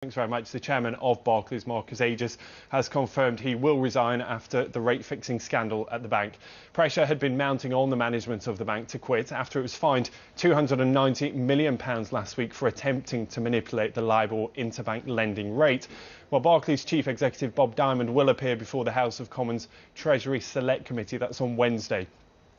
Thanks very much. The Chairman of Barclays, Marcus Aegis, has confirmed he will resign after the rate-fixing scandal at the bank. Pressure had been mounting on the management of the bank to quit after it was fined £290 million last week for attempting to manipulate the LIBOR interbank lending rate. Well, Barclays Chief Executive Bob Diamond will appear before the House of Commons Treasury Select Committee. That's on Wednesday.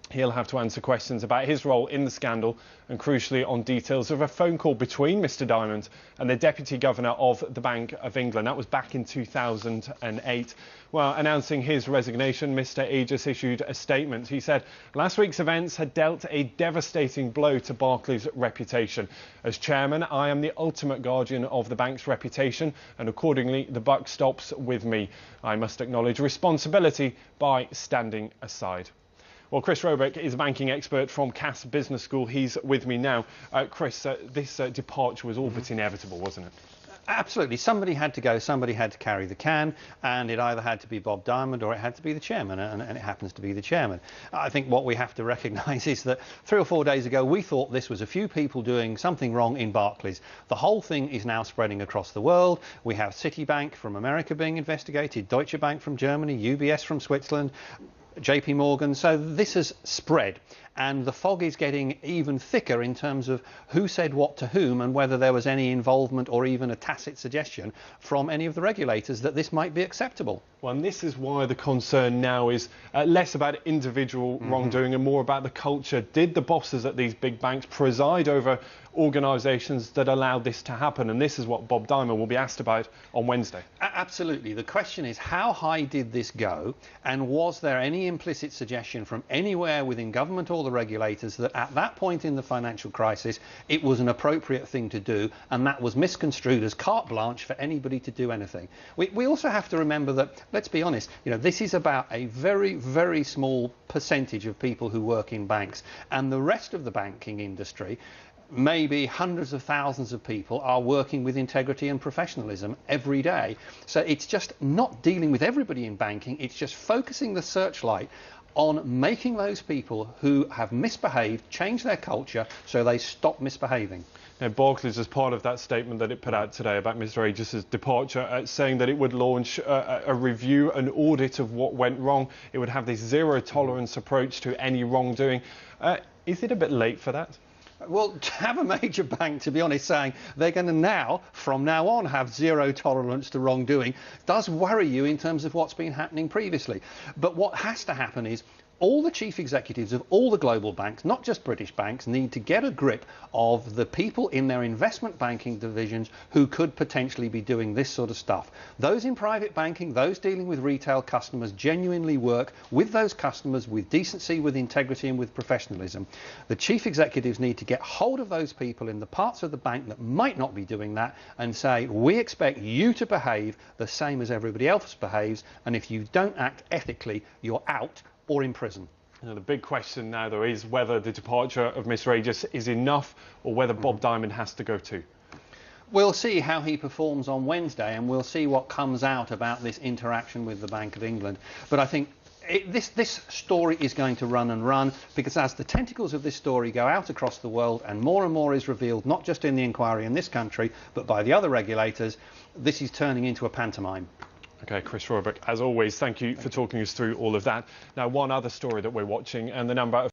He'll have to answer questions about his role in the scandal and, crucially, on details of a phone call between Mr Diamond and the Deputy Governor of the Bank of England. That was back in 2008. Well, announcing his resignation, Mr Aegis issued a statement. He said last week's events had dealt a devastating blow to Barclays' reputation. As chairman, I am the ultimate guardian of the bank's reputation, and accordingly, the buck stops with me. I must acknowledge responsibility by standing aside. Well, Chris Roebuck is a banking expert from Cass Business School. He's with me now. Chris, this departure was all but inevitable, wasn't it? Absolutely. Somebody had to go, somebody had to carry the can, and it either had to be Bob Diamond or it had to be the chairman, and it happens to be the chairman. I think what we have to recognise is that 3 or 4 days ago we thought this was a few people doing something wrong in Barclays. The whole thing is now spreading across the world. We have Citibank from America being investigated, Deutsche Bank from Germany, UBS from Switzerland, JP Morgan. So this has spread, and the fog is getting even thicker in terms of who said what to whom and whether there was any involvement or even a tacit suggestion from any of the regulators that this might be acceptable. Well, and this is why the concern now is less about individual wrongdoing and more about the culture. Did the bosses at these big banks preside over organisations that allowed this to happen? And this is what Bob Diamond will be asked about on Wednesday. Absolutely. The question is, how high did this go, and was there any implicit suggestion from anywhere within government or the regulators that at that point in the financial crisis it was an appropriate thing to do, and that was misconstrued as carte blanche for anybody to do anything? We also have to remember that, let's be honest, this is about a very, very small percentage of people who work in banks, and the rest of the banking industry, maybe hundreds of thousands of people, are working with integrity and professionalism every day. So it's just not dealing with everybody in banking, it's just focusing the searchlight on making those people who have misbehaved change their culture so they stop misbehaving. Now, Barclays, as part of that statement that it put out today about Mr Aegis' departure, saying that it would launch a review, an audit of what went wrong. It would have this zero-tolerance approach to any wrongdoing. Is it a bit late for that? Well, to have a major bank, to be honest, saying they're going to now, from now on, have zero tolerance to wrongdoing does worry you in terms of what's been happening previously. But what has to happen is all the chief executives of all the global banks, not just British banks, need to get a grip of the people in their investment banking divisions who could potentially be doing this sort of stuff. Those in private banking, those dealing with retail customers, genuinely work with those customers with decency, with integrity and with professionalism. The chief executives need to get hold of those people in the parts of the bank that might not be doing that and say, we expect you to behave the same as everybody else behaves, and if you don't act ethically, you're out or in prison. The big question now, though, is whether the departure of Mr Aegis is enough or whether Bob Diamond has to go too. We'll see how he performs on Wednesday, and we'll see what comes out about this interaction with the Bank of England. But I think this story is going to run and run, because as the tentacles of this story go out across the world and more is revealed, not just in the inquiry in this country, but by the other regulators, this is turning into a pantomime. OK, Chris Roebuck, as always, thank you for talking us through all of that. Now, one other story that we're watching, and the number of